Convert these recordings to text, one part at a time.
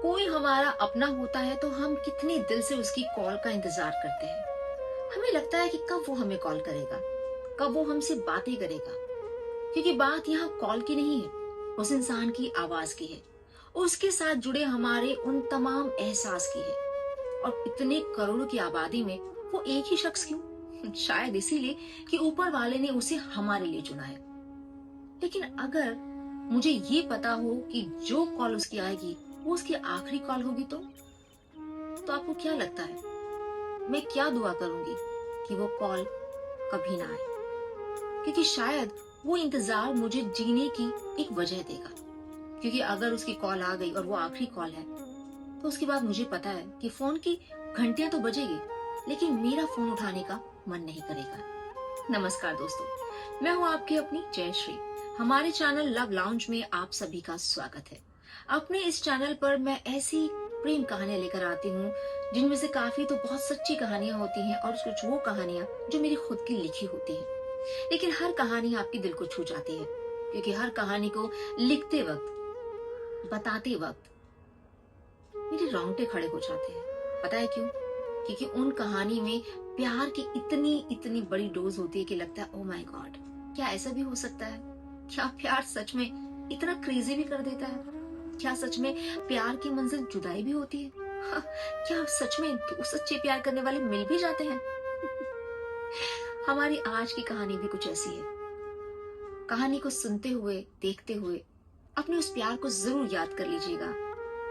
कोई हमारा अपना होता है तो हम कितने दिल से उसकी कॉल का इंतजार करते हैं। हमें लगता है कि कब वो हमें कॉल करेगा, कब वो हमसे बातें करेगा। क्योंकि बात यहाँ कॉल की नहीं है, उस इंसान की आवाज की है, उसके साथ जुड़े हमारे उन तमाम एहसास की है। और इतने करोड़ों की आबादी में वो एक ही शख्स क्यों? शायद इसीलिए कि ऊपर वाले ने उसे हमारे लिए चुना है। लेकिन अगर मुझे ये पता हो कि जो कॉल उसकी आएगी वो उसकी आखिरी कॉल होगी तो आपको क्या लगता है मैं क्या दुआ करूंगी? कि वो कॉल कभी ना आए। क्योंकि शायद वो इंतजार मुझे जीने की एक वजह देगा। क्योंकि अगर उसकी कॉल आ गई और वो आखिरी कॉल है तो उसके बाद मुझे पता है कि फोन की घंटियां तो बजेगी, लेकिन मेरा फोन उठाने का मन नहीं करेगा। नमस्कार दोस्तों, मैं हूं आपकी अपनी जयश्री। हमारे चैनल लव लाउंज में आप सभी का स्वागत है। अपने इस चैनल पर मैं ऐसी प्रेम कहानियां लेकर आती हूँ जिनमें से काफी तो बहुत सच्ची कहानियां होती हैं और कुछ वो कहानियां जो मेरी खुद की लिखी होती हैं। लेकिन हर कहानी आपके दिल को छू जाती है, क्योंकि हर कहानी को लिखते वक्त, बताते वक्त मेरे रोंगटे खड़े हो जाते हैं। पता है क्यों? क्योंकि उन कहानी में प्यार की इतनी इतनी बड़ी डोज होती है कि लगता है ओ माय गॉड, क्या ऐसा भी हो सकता है? क्या प्यार सच में इतना क्रेजी भी कर देता है? क्या सच में प्यार की मंजिल जुदाई भी होती है? हाँ, क्या सच में दो सच्चे प्यार करने वाले मिल भी जाते हैं? हमारी आज की कहानी भी कुछ ऐसी है। कहानी को सुनते हुए, देखते हुए अपने उस प्यार को जरूर याद कर लीजिएगा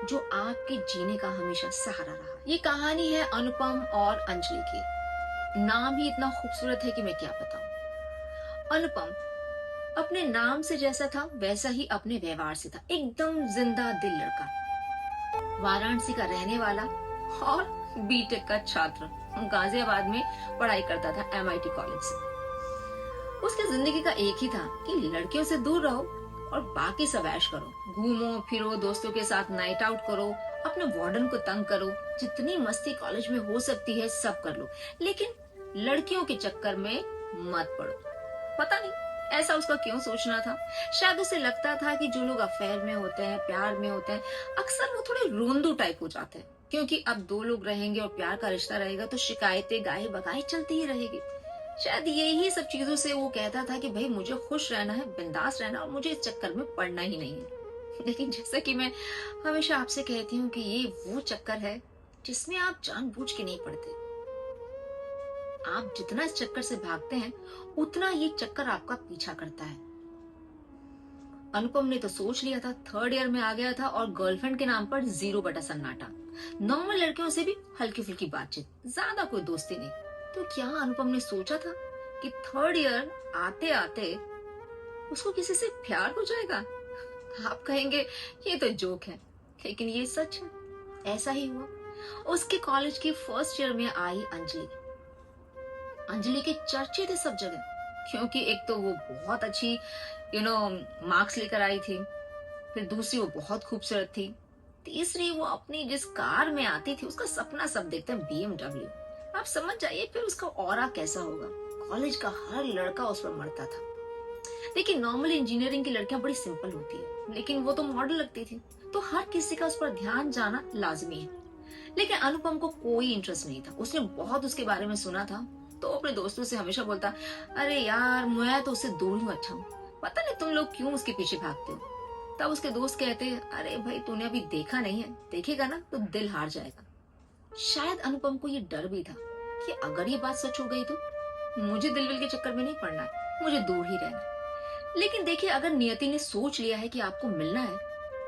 जो आपके जीने का हमेशा सहारा रहा। ये कहानी है अनुपम और अंजलि की। नाम ही इतना खूबसूरत है कि मैं क्या बताऊं। अनुपम अपने नाम से जैसा था वैसा ही अपने व्यवहार से था। एकदम जिंदा दिल लड़का, वाराणसी का रहने वाला और बीटेक का छात्र। गाजियाबाद में पढ़ाई करता था एमआईटी कॉलेज से। उसकी जिंदगी का एक ही था कि लड़कियों से दूर रहो और बाकी सब ऐश करो, घूमो फिरो, दोस्तों के साथ नाइट आउट करो, अपने वार्डन को तंग करो, जितनी मस्ती कॉलेज में हो सकती है सब कर लो, लेकिन लड़कियों के चक्कर में मत पड़ो। पता नहीं ऐसा उसका क्यों सोचना था। शायद उसे लगता था कि जो लोग अफेयर में होते हैं, प्यार में होते हैं, अक्सर वो थोड़े रोंदू टाइप हो जाते हैं। क्योंकि अब दो लोग रहेंगे और प्यार का रिश्ता रहेगा तो शिकायतें गाहे बगाहे चलती ही रहेगी। शायद यही सब चीजों से वो कहता था कि भाई मुझे खुश रहना है, बिंदास रहना, और मुझे इस चक्कर में पड़ना ही नहीं है। लेकिन जैसा कि मैं हमेशा आपसे कहती हूँ कि ये वो चक्कर है जिसमें आप जानबूझ के नहीं पड़ते। आप जितना इस चक्कर से भागते हैं उतना ये चक्कर आपका पीछा करता है। अनुपम ने तो सोच लिया था, थर्ड ईयर में आ गया था और गर्लफ्रेंड के नाम पर 0 बटा सन्नाटा। नॉर्मल लड़कियों से भी हल्की फुल्की बातचीत, ज्यादा कोई दोस्ती नहीं। तो क्या अनुपम ने सोचा था कि थर्ड ईयर आते आते उसको किसी से प्यार हो जाएगा? आप कहेंगे ये तो जोक है, लेकिन ये सच है। ऐसा ही हुआ। उसके कॉलेज की फर्स्ट ईयर में आई अंजलि। अंजलि के चर्चे थे सब जगह, क्योंकि एक तो वो बहुत अच्छी मार्क्स लेकर आई थी, फिर दूसरी वो बहुत खूबसूरत थी, तीसरी वो अपनी जिस कार में आती थी उसका सपना सब देखते हैं, BMW। आप समझ जाइए फिर उसका ऑरा कैसा होगा। कॉलेज का हर लड़का उस पर मरता था। लेकिन नॉर्मल इंजीनियरिंग की लड़कियां बड़ी सिंपल होती है, लेकिन वो तो मॉडल लगती थी, तो हर किसी का उस पर ध्यान जाना लाजमी है। लेकिन अनुपम को कोई इंटरेस्ट नहीं था। उसने बहुत उसके बारे में सुना था, तो अपने दोस्तों से हमेशा बोलता, अरे यार मैं तो उससे दूर ही अच्छा हूँ, पता नहीं तुम लोग क्यों उसके पीछे भागते हो। तब उसके दोस्त कहते, अरे भाई तूने अभी देखा नहीं है, देखेगा ना तो दिल हार जाएगा। शायद अनुपम को ये डर भी था कि अगर ये बात सच हो गई तो मुझे दिलविल के चक्कर में नहीं पड़ना है, मुझे दूर ही रहना है। लेकिन देखिए, अगर नियति ने सोच लिया है कि आपको मिलना है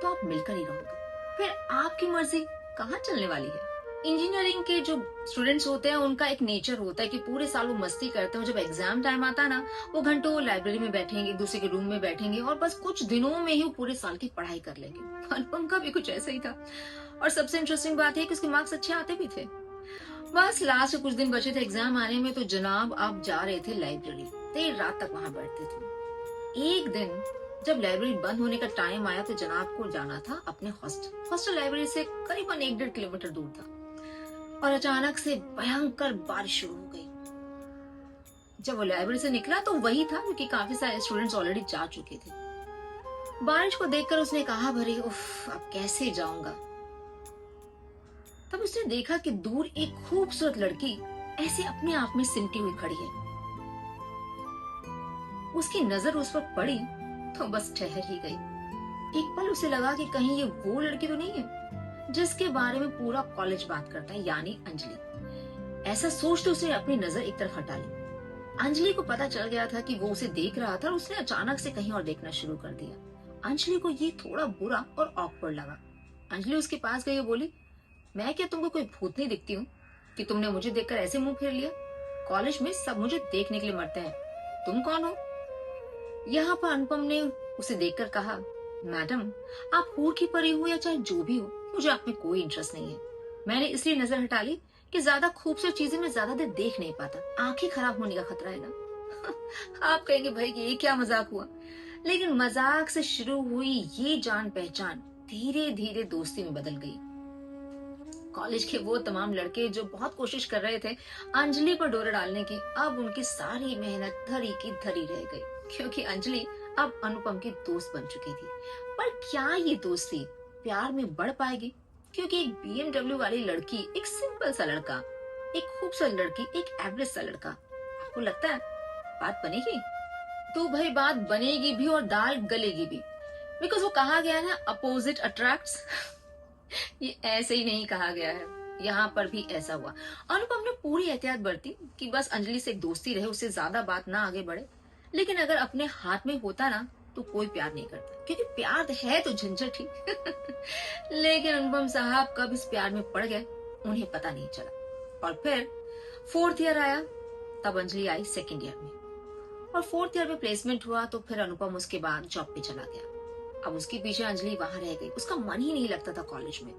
तो आप मिलकर ही रहोगे, फिर आपकी मर्जी कहाँ चलने वाली है। इंजीनियरिंग के जो स्टूडेंट्स होते हैं उनका एक नेचर होता है कि पूरे साल वो मस्ती करते हैं, जब एग्जाम टाइम आता है ना वो घंटों लाइब्रेरी में बैठेंगे, एक दूसरे के रूम में बैठेंगे और बस कुछ दिनों में ही वो पूरे साल की पढ़ाई कर लेंगे। अनुपम का भी कुछ ऐसा ही था। और सबसे इंटरेस्टिंग बात है कि उसके मार्क्स अच्छे आते भी थे। बस लास्ट कुछ दिन बचे थे एग्जाम आने में, तो जनाब आप जा रहे थे लाइब्रेरी, देर रात तक वहां बैठते थे। एक दिन जब लाइब्रेरी बंद होने का टाइम आया तो जनाब को जाना था अपने हॉस्टल। हॉस्टल लाइब्रेरी से करीबन 1-1.5 किलोमीटर दूर था और अचानक से भयंकर बारिश शुरू हो गई। जब वो लाइब्रेरी से निकला तो वही था, क्योंकि काफी सारे स्टूडेंट्स ऑलरेडी जा चुके थे। बारिश को देखकर उसने कहा, भरे उफ अब कैसे जाऊंगा। तब उसने देखा कि दूर एक खूबसूरत लड़की ऐसे अपने आप में सिमटी हुई खड़ी है। उसकी नजर उस पर पड़ी तो बस ठहर ही गई। एक पल उसे लगा कि कहीं ये वो लड़की तो नहीं है जिसके बारे में पूरा कॉलेज बात करता है, यानी अंजलि। ऐसा सोचते उसने अपनी नजर एक तरफ हटा ली। अंजलि को पता चल गया था कि वो उसे देख रहा था और उसने अचानक से कहीं और देखना शुरू कर दिया। अंजलि को ये थोड़ा बुरा और ऑकवर्ड लगा। अंजलि उसके पास गई और बोली, मैं क्या तुमको कोई भूत नहीं दिखती हूँ कि तुमने मुझे देखकर ऐसे मुंह फेर लिया? कॉलेज में सब मुझे देखने के लिए मरते हैं, तुम कौन हो? यहाँ पर अनुपम ने उसे देखकर कहा, मैडम, आप हूर की परी हो या चाहे जो भी हो, मुझे आप में कोई इंटरेस्ट नहीं है। मैंने इसलिए नजर हटा ली कि ज्यादा खूबसूरत चीजें मैं ज्यादा देर देख नहीं पाता, आंखें खराब होने का खतरा है ना। आप कहेंगे भाई कि ये क्या मजाक हुआ, लेकिन मजाक से शुरू हुई ये जान पहचान धीरे धीरे दोस्ती में बदल गई। कॉलेज के वो तमाम लड़के जो बहुत कोशिश कर रहे थे अंजलि पर डोरा डालने की, अब उनकी सारी मेहनत धरी की धरी रह गई, क्योंकि अंजलि अब अनुपम की दोस्त बन चुकी थी। पर क्या ये दोस्ती प्यार में बढ़ पाएगी? क्योंकि एक BMW वाली लड़की, एक सिंपल सा लड़का, एक खूबसूरत लड़की, एक एवरेज सा लड़का, आपको लगता है बात बनेगी? तो भाई बात बनेगी भी और दाल गलेगी भी, बिकॉज वो कहा गया है ना, अपोजिट अट्रैक्ट्स। ये ऐसे ही नहीं कहा गया है, यहाँ पर भी ऐसा हुआ। अनुपम ने पूरी एहतियात बरती कि बस अंजलि से एक दोस्ती रहे, उससे ज्यादा बात ना आगे बढ़े। लेकिन अगर अपने हाथ में होता ना तो कोई प्यार नहीं करता, क्योंकि प्यार है तो झंझट ही। लेकिन अनुपम साहब कब इस प्यार में पड़ गए उन्हें पता नहीं चला। और फिर 4th ईयर आया, तब अंजलि आई 2nd ईयर में, और 4th ईयर में प्लेसमेंट हुआ, तो फिर अनुपम उसके बाद जॉब पे चला गया। अब उसके पीछे अंजलि वहां रह गई, उसका मन ही नहीं लगता था कॉलेज में।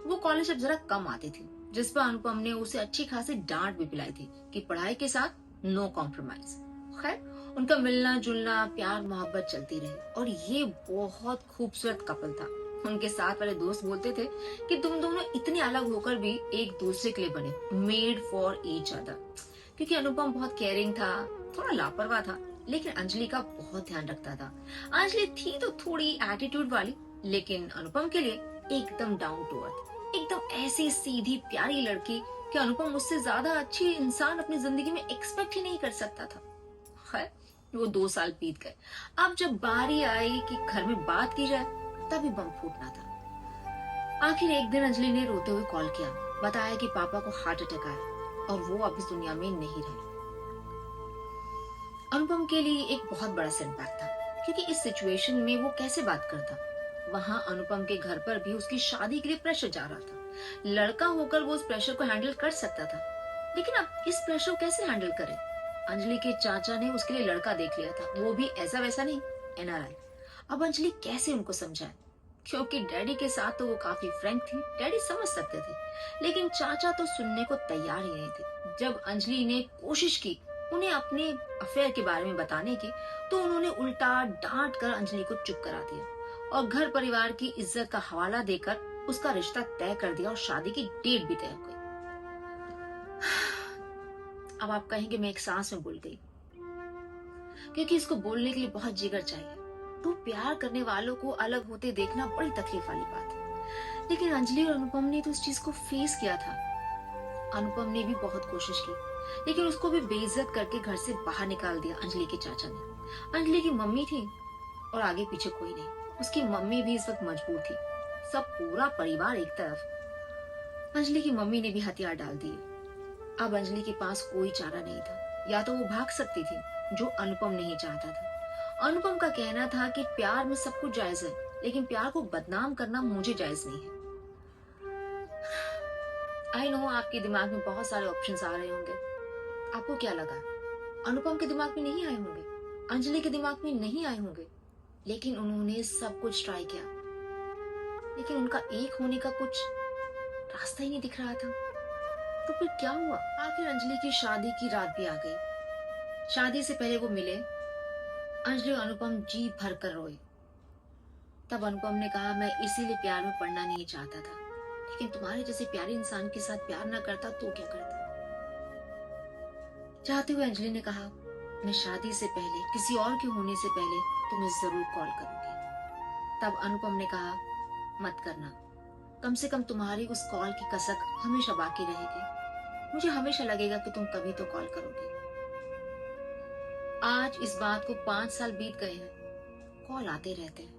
वो कॉलेज अब जरा कम आती थी, जिस पर अनुपम ने उसे अच्छी खासी डांट भी पिलाई थी कि पढ़ाई के साथ नो कॉम्प्रोमाइज। खैर, उनका मिलना जुलना, प्यार मोहब्बत चलती रही, और ये बहुत खूबसूरत कपल था। उनके साथ वाले दोस्त बोलते थे कि तुम दोनों इतने अलग होकर भी एक दूसरे के लिए बने, मेड फॉर ईच अदर। क्योंकि अनुपम बहुत केयरिंग था, थोड़ा लापरवाह था, लेकिन अंजलि का बहुत ध्यान रखता था। अंजलि थी तो थोड़ी एटीट्यूड वाली, लेकिन अनुपम के लिए एकदम डाउन टू अर्थ, एकदम ऐसी सीधी प्यारी लड़की कि अनुपम उससे ज्यादा अच्छी इंसान अपनी जिंदगी में एक्सपेक्ट ही नहीं कर सकता था। खैर, वो 2 साल बीत गए। अब जब बारी आई कि घर में बात की जाए, तभी बम फूटना था। आखिर एक दिन अंजलि ने रोते हुए कॉल किया, बताया कि पापा को हार्ट अटैक आया और वो अब इस दुनिया में नहीं रहे। अनुपम के लिए एक बहुत बड़ा सेटबैक था, क्योंकि इस सिचुएशन में वो कैसे बात करता। वहां अनुपम के घर पर भी उसकी शादी के लिए प्रेशर जा रहा था। लड़का होकर वो उस प्रेशर को हैंडल कर सकता था, लेकिन अब इस प्रेशर को कैसे हैंडल करे? अंजलि के चाचा ने उसके लिए लड़का देख लिया था, वो भी ऐसा वैसा नहीं, NRI। अब अंजलि कैसे उनको समझाए? क्योंकि डैडी के साथ तो वो काफी फ्रैंक थी, डैडी समझ सकते थे, लेकिन चाचा तो सुनने को तैयार ही नहीं थे। जब अंजलि ने कोशिश की उन्हें अपने अफेयर के बारे में बताने की, तो उन्होंने उल्टा डांट कर अंजलि को चुप करा दिया और घर परिवार की इज्जत का हवाला देकर उसका रिश्ता तय कर दिया और शादी की डेट भी तय हो गई। अब आप कहेंगे मैं एक सांस में बोल गई, क्योंकि इसको बोलने के लिए बहुत जिगर चाहिए। तो प्यार करने वालों को अलग होते देखना बड़ी तकलीफ वाली बात है, लेकिन अंजलि और अनुपम ने तो इस चीज को फेस किया था। अनुपम ने भी बहुत कोशिश की, लेकिन उसको भी बेइज्जत करके घर से बाहर निकाल दिया अंजलि के चाचा ने। अंजलि की मम्मी थी और आगे पीछे कोई नहीं, उसकी मम्मी भी इस वक्त मजबूर थी, सब पूरा परिवार एक तरफ। अंजलि की मम्मी ने भी हथियार डाल दिए। अब अंजलि के पास कोई चारा नहीं था, या तो वो भाग सकती थी, जो अनुपम नहीं चाहता था। अनुपम का कहना था कि प्यार में सब कुछ जायज है, लेकिन प्यार को बदनाम करना मुझे जायज नहीं है। आई नो आपके दिमाग में बहुत सारे ऑप्शंस आ रहे होंगे। आपको क्या लगा, अनुपम के दिमाग में नहीं आए होंगे, अंजलि के दिमाग में नहीं आए होंगे, लेकिन उन्होंने सब कुछ ट्राई किया, लेकिन उनका एक होने का कुछ रास्ता ही नहीं दिख रहा था। तो फिर क्या हुआ? आखिर अंजलि की शादी की रात भी आ गई। शादी से पहले वो मिले, अंजलि और अनुपम जी भर कर रोए। तब अनुपम ने कहा, मैं इसीलिए प्यार में पड़ना नहीं चाहता था, लेकिन तुम्हारे जैसे प्यारे इंसान के साथ प्यार ना करता तो क्या करता। चाहते हुए अंजलि ने कहा, मैं शादी से पहले, किसी और के होने से पहले तुम्हें जरूर कॉल करूंगी। तब अनुपम ने कहा, मत करना, कम से कम तुम्हारी उस कॉल की कसक हमेशा बाकी रहेगी। मुझे हमेशा लगेगा कि तुम कभी तो कॉल करोगे। आज इस बात को 5 साल बीत गए हैं, कॉल आते रहते हैं,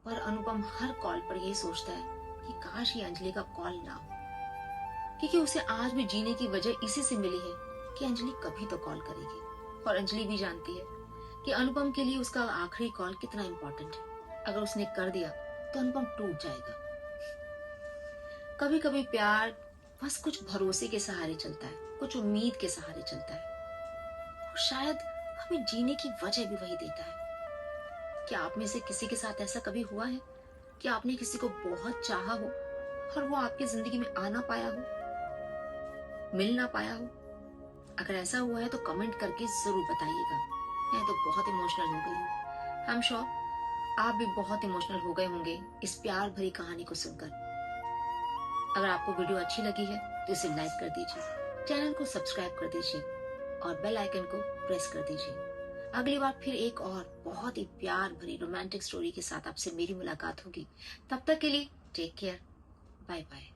पर अनुपम हर कॉल पर यही सोचता है कि काश ये अंजलि का कॉल ना हो, क्योंकि उसे आज भी जीने की वजह इसी से मिली है कि अंजलि कभी तो कॉल करेगी। और अंजलि भी जानती है कि अनुपम के लिए उसका आखिरी कॉल कितना इंपॉर्टेंट है। अगर उसने कर दिया तो अनुपम टूट जाएगा। कभी कभी प्यार बस कुछ भरोसे के सहारे चलता है, कुछ उम्मीद के सहारे चलता है, और शायद हमें जीने की वजह भी वही देता है। क्या आप में से किसी के साथ ऐसा कभी हुआ है कि आपने किसी को बहुत चाहा हो और वो आपकी जिंदगी में आ ना पाया हो, मिल ना पाया हो? अगर ऐसा हुआ है तो कमेंट करके जरूर बताइएगा। मैं तो बहुत इमोशनल हो गई हूँ। आई एम श्योर आप भी बहुत इमोशनल हो गए होंगे इस प्यार भरी कहानी को सुनकर। अगर आपको वीडियो अच्छी लगी है तो इसे लाइक कर दीजिए, चैनल को सब्सक्राइब कर दीजिए और बेल आइकन को प्रेस कर दीजिए। अगली बार फिर एक और बहुत ही प्यार भरी रोमांटिक स्टोरी के साथ आपसे मेरी मुलाकात होगी। तब तक के लिए टेक केयर, बाय बाय।